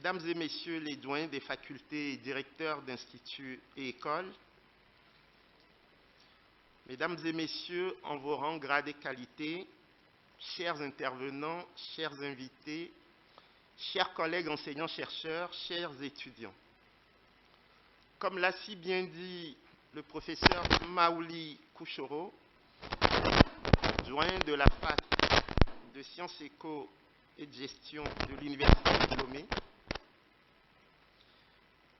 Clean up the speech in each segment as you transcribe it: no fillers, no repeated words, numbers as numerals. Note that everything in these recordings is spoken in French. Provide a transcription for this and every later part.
Mesdames et Messieurs les doyens des facultés et directeurs d'instituts et écoles, Mesdames et Messieurs, en vos rangs, grades et qualités, chers intervenants, chers invités, chers collègues enseignants-chercheurs, chers étudiants. Comme l'a si bien dit le professeur Maouli Kouchoro, doyen de la fac de sciences éco et de gestion de l'Université de Lomé,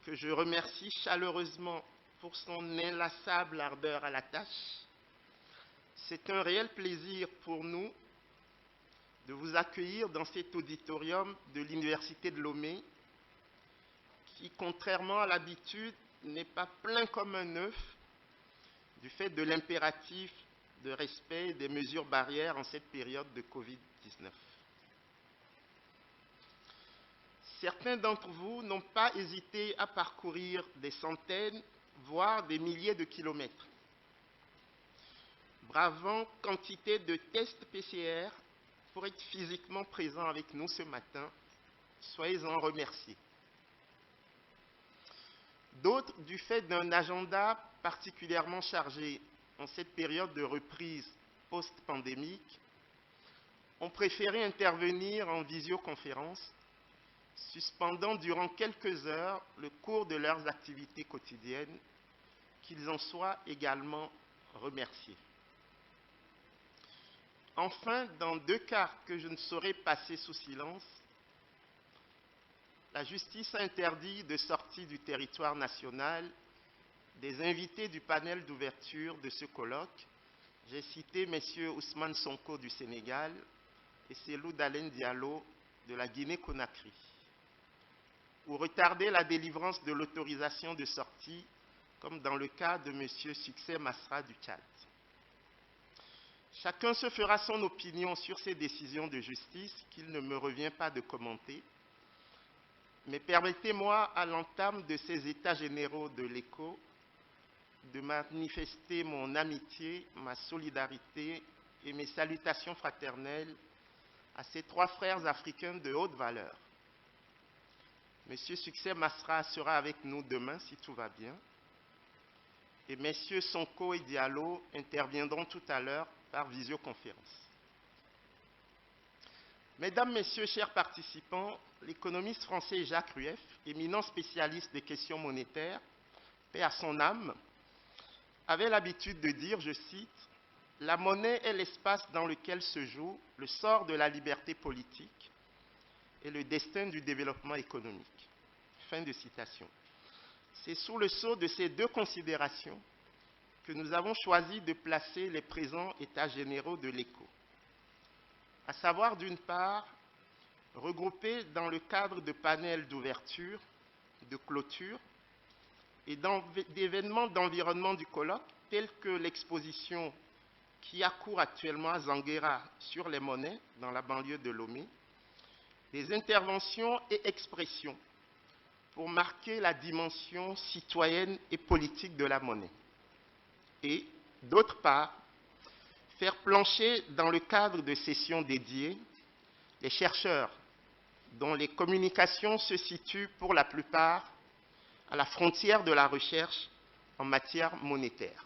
que je remercie chaleureusement pour son inlassable ardeur à la tâche. C'est un réel plaisir pour nous de vous accueillir dans cet auditorium de l'Université de Lomé, qui, contrairement à l'habitude, n'est pas plein comme un œuf du fait de l'impératif de respect des mesures barrières en cette période de Covid-19. Certains d'entre vous n'ont pas hésité à parcourir des centaines, voire des milliers de kilomètres, bravant quantité de tests PCR pour être physiquement présents avec nous ce matin. Soyez-en remerciés. D'autres, du fait d'un agenda particulièrement chargé en cette période de reprise post-pandémique, ont préféré intervenir en visioconférence, suspendant durant quelques heures le cours de leurs activités quotidiennes, qu'ils en soient également remerciés. Enfin, dans deux cas que je ne saurais passer sous silence, la justice a interdit de sortie du territoire national des invités du panel d'ouverture de ce colloque. J'ai cité M. Ousmane Sonko du Sénégal et Cellou Dalein Diallo de la Guinée-Conakry, ou retarder la délivrance de l'autorisation de sortie, comme dans le cas de M. Succès Masra du Tchad. Chacun se fera son opinion sur ces décisions de justice qu'il ne me revient pas de commenter, mais permettez-moi, à l'entame de ces états généraux de l'ECO, de manifester mon amitié, ma solidarité et mes salutations fraternelles à ces trois frères africains de haute valeur. Monsieur Succès Masra sera avec nous demain, si tout va bien, et messieurs Sonko et Diallo interviendront tout à l'heure par visioconférence. Mesdames, Messieurs, chers participants, l'économiste français Jacques Rueff, éminent spécialiste des questions monétaires, paix à son âme, avait l'habitude de dire, je cite, « La monnaie est l'espace dans lequel se joue le sort de la liberté politique et le destin du développement économique. » Fin de citation. C'est sous le sceau de ces deux considérations que nous avons choisi de placer les présents états généraux de l'ECO, à savoir d'une part, regroupés dans le cadre de panels d'ouverture, de clôture et d'événements d'environnement du colloque, tels que l'exposition qui a cours actuellement à Zanguera sur les monnaies dans la banlieue de Lomé, des interventions et expressions pour marquer la dimension citoyenne et politique de la monnaie. Et, d'autre part, faire plancher dans le cadre de sessions dédiées les chercheurs dont les communications se situent pour la plupart à la frontière de la recherche en matière monétaire.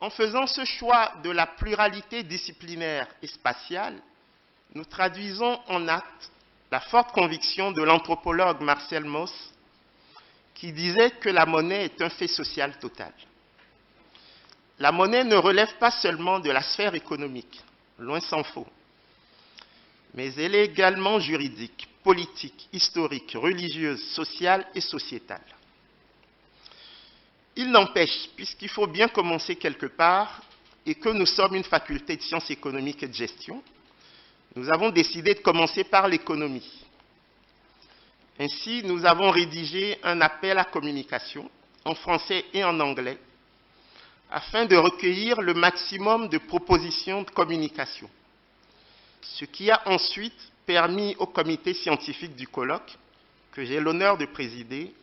En faisant ce choix de la pluralité disciplinaire et spatiale, nous traduisons en actes la forte conviction de l'anthropologue Marcel Mauss, qui disait que la monnaie est un fait social total. La monnaie ne relève pas seulement de la sphère économique, loin s'en faut, mais elle est également juridique, politique, historique, religieuse, sociale et sociétale. Il n'empêche, puisqu'il faut bien commencer quelque part, et que nous sommes une faculté de sciences économiques et de gestion, nous avons décidé de commencer par l'économie. Ainsi, nous avons rédigé un appel à communication en français et en anglais afin de recueillir le maximum de propositions de communication, ce qui a ensuite permis au comité scientifique du colloque, que j'ai l'honneur de présider,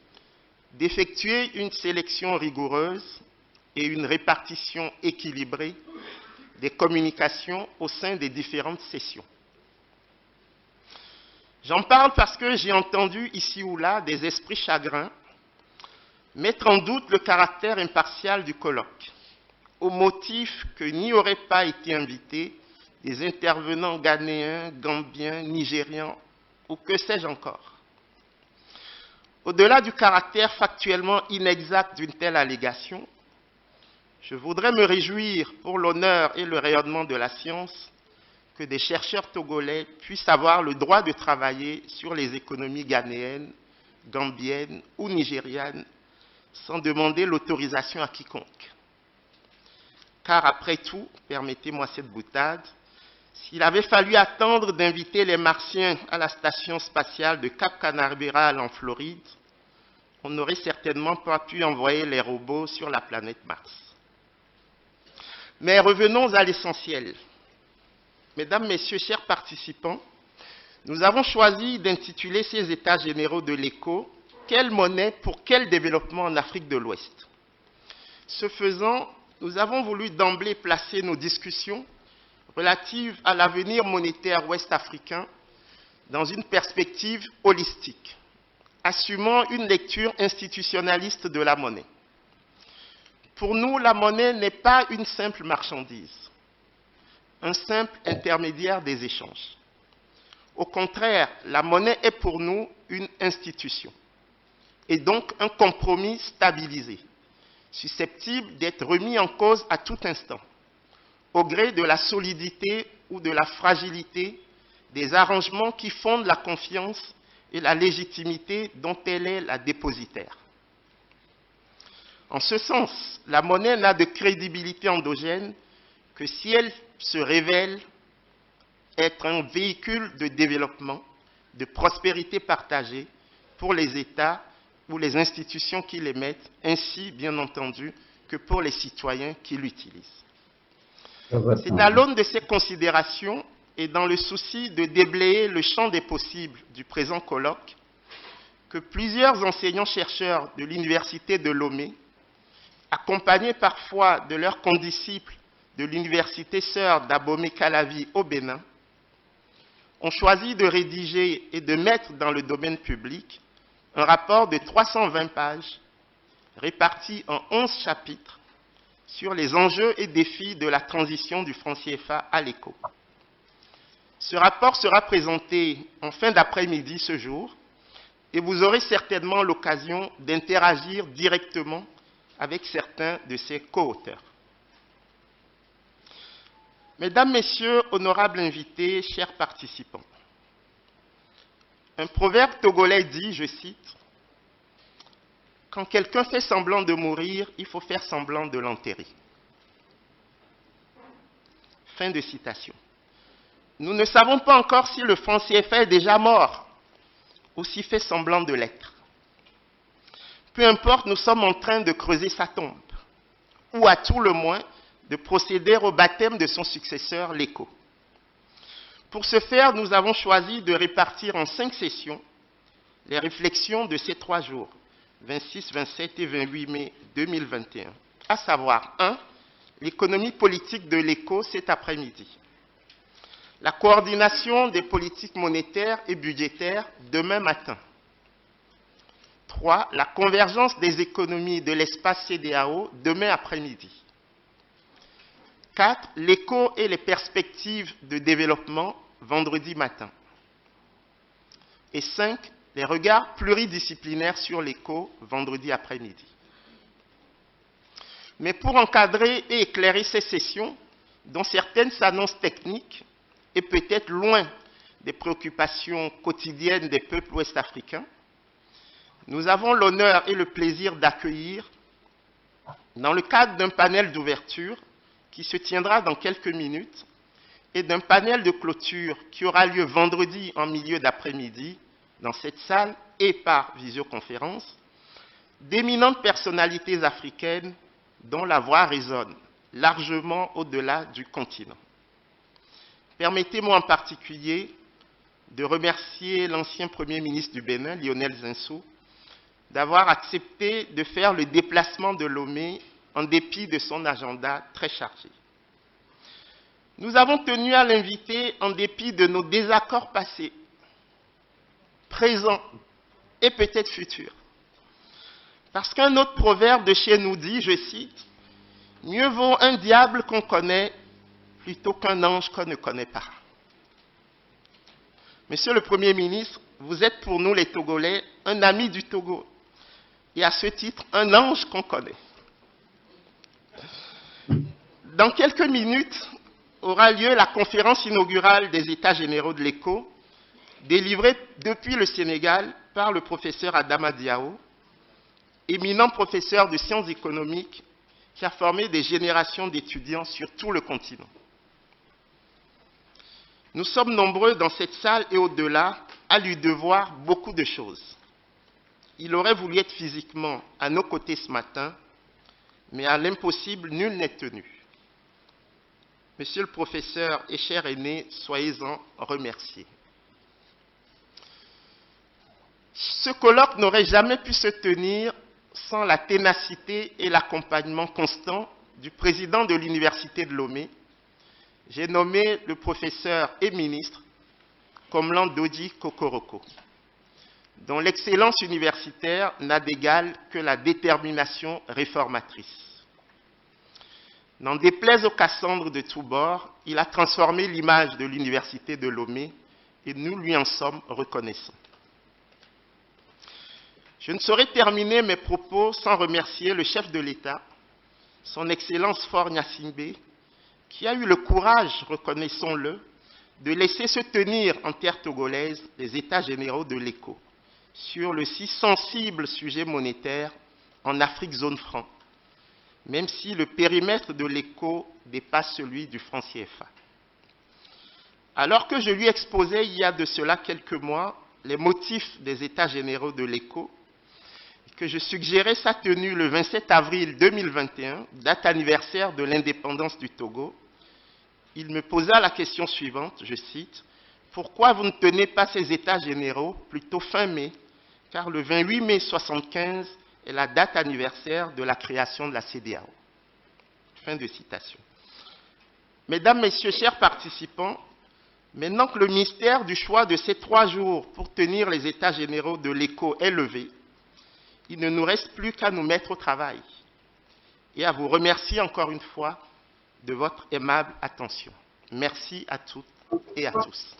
d'effectuer une sélection rigoureuse et une répartition équilibrée des communications au sein des différentes sessions. J'en parle parce que j'ai entendu ici ou là des esprits chagrins mettre en doute le caractère impartial du colloque, au motif que n'y auraient pas été invités des intervenants ghanéens, gambiens, nigérians ou que sais-je encore. Au-delà du caractère factuellement inexact d'une telle allégation, je voudrais me réjouir pour l'honneur et le rayonnement de la science que des chercheurs togolais puissent avoir le droit de travailler sur les économies ghanéennes, gambiennes ou nigérianes sans demander l'autorisation à quiconque. Car après tout, permettez-moi cette boutade, s'il avait fallu attendre d'inviter les Martiens à la station spatiale de Cap Canaveral en Floride, on n'aurait certainement pas pu envoyer les robots sur la planète Mars. Mais revenons à l'essentiel. Mesdames, Messieurs, chers participants, nous avons choisi d'intituler ces États généraux de l'éco « Quelle monnaie pour quel développement en Afrique de l'Ouest ?» Ce faisant, nous avons voulu d'emblée placer nos discussions relatives à l'avenir monétaire ouest-africain dans une perspective holistique, assumant une lecture institutionnaliste de la monnaie. Pour nous, la monnaie n'est pas une simple marchandise, un simple intermédiaire des échanges. Au contraire, la monnaie est pour nous une institution, et donc un compromis stabilisé, susceptible d'être remis en cause à tout instant, au gré de la solidité ou de la fragilité des arrangements qui fondent la confiance et la légitimité dont elle est la dépositaire. En ce sens, la monnaie n'a de crédibilité endogène que si elle se révèle être un véhicule de développement, de prospérité partagée pour les États ou les institutions qui l'émettent, ainsi, bien entendu, que pour les citoyens qui l'utilisent. C'est à l'aune de ces considérations et dans le souci de déblayer le champ des possibles du présent colloque que plusieurs enseignants-chercheurs de l'Université de Lomé, accompagnés parfois de leurs condisciples de l'Université sœur d'Abomey-Calavi au Bénin, ont choisi de rédiger et de mettre dans le domaine public un rapport de 320 pages réparti en 11 chapitres sur les enjeux et défis de la transition du franc CFA à l'éco. Ce rapport sera présenté en fin d'après-midi ce jour et vous aurez certainement l'occasion d'interagir directement avec certains de ses co-auteurs. Mesdames, Messieurs, honorables invités, chers participants, un proverbe togolais dit, je cite, « Quand quelqu'un fait semblant de mourir, il faut faire semblant de l'enterrer. » Fin de citation. Nous ne savons pas encore si le franc CFA est déjà mort ou s'il fait semblant de l'être. Peu importe, nous sommes en train de creuser sa tombe, ou à tout le moins, de procéder au baptême de son successeur, l'éco. Pour ce faire, nous avons choisi de répartir en 5 sessions les réflexions de ces 3 jours, 26, 27 et 28 mai 2021, à savoir 1. L'économie politique de l'éco cet après-midi. La coordination des politiques monétaires et budgétaires demain matin. 3. La convergence des économies de l'espace CEDEAO demain après-midi. 4. L'éco et les perspectives de développement vendredi matin. Et 5. Les regards pluridisciplinaires sur l'éco vendredi après-midi. Mais pour encadrer et éclairer ces sessions, dont certaines s'annoncent techniques et peut-être loin des préoccupations quotidiennes des peuples ouest-africains, nous avons l'honneur et le plaisir d'accueillir, dans le cadre d'un panel d'ouverture qui se tiendra dans quelques minutes et d'un panel de clôture qui aura lieu vendredi en milieu d'après-midi dans cette salle et par visioconférence, d'éminentes personnalités africaines dont la voix résonne largement au-delà du continent. Permettez-moi en particulier de remercier l'ancien Premier ministre du Bénin, Lionel Zinsou, d'avoir accepté de faire le déplacement de Lomé en dépit de son agenda très chargé. Nous avons tenu à l'inviter en dépit de nos désaccords passés présent et peut-être futur. Parce qu'un autre proverbe de chez nous dit, je cite, « Mieux vaut un diable qu'on connaît plutôt qu'un ange qu'on ne connaît pas. » Monsieur le Premier ministre, vous êtes pour nous les Togolais un ami du Togo et à ce titre un ange qu'on connaît. Dans quelques minutes aura lieu la conférence inaugurale des États généraux de l'ECO, délivrée depuis le Sénégal par le professeur Adama Diao, éminent professeur de sciences économiques qui a formé des générations d'étudiants sur tout le continent. Nous sommes nombreux dans cette salle et au-delà à lui devoir beaucoup de choses. Il aurait voulu être physiquement à nos côtés ce matin, mais à l'impossible, nul n'est tenu. Monsieur le professeur et cher aîné, soyez-en remerciés. Ce colloque n'aurait jamais pu se tenir sans la ténacité et l'accompagnement constant du président de l'Université de Lomé. J'ai nommé le professeur et ministre Komlan Dodji Kokoroko, dont l'excellence universitaire n'a d'égal que la détermination réformatrice. N'en déplaise aux Cassandres de tous bords, il a transformé l'image de l'Université de Lomé et nous lui en sommes reconnaissants. Je ne saurais terminer mes propos sans remercier le chef de l'État, son Excellence Faure Gnassingbé, qui a eu le courage, reconnaissons-le, de laisser se tenir en terre togolaise les États généraux de l'ECO sur le si sensible sujet monétaire en Afrique zone franc, même si le périmètre de l'ECO dépasse celui du franc CFA. Alors que je lui exposais il y a de cela quelques mois les motifs des États généraux de l'ECO, que je suggérais sa tenue le 27 avril 2021, date anniversaire de l'indépendance du Togo, il me posa la question suivante, je cite, « Pourquoi vous ne tenez pas ces États généraux plutôt fin mai, car le 28 mai 1975 est la date anniversaire de la création de la CEDEAO. » Fin de citation. Mesdames, Messieurs, chers participants, maintenant que le mystère du choix de ces 3 jours pour tenir les États généraux de l'ECO est levé, il ne nous reste plus qu'à nous mettre au travail et à vous remercier encore une fois de votre aimable attention. Merci à toutes et à tous.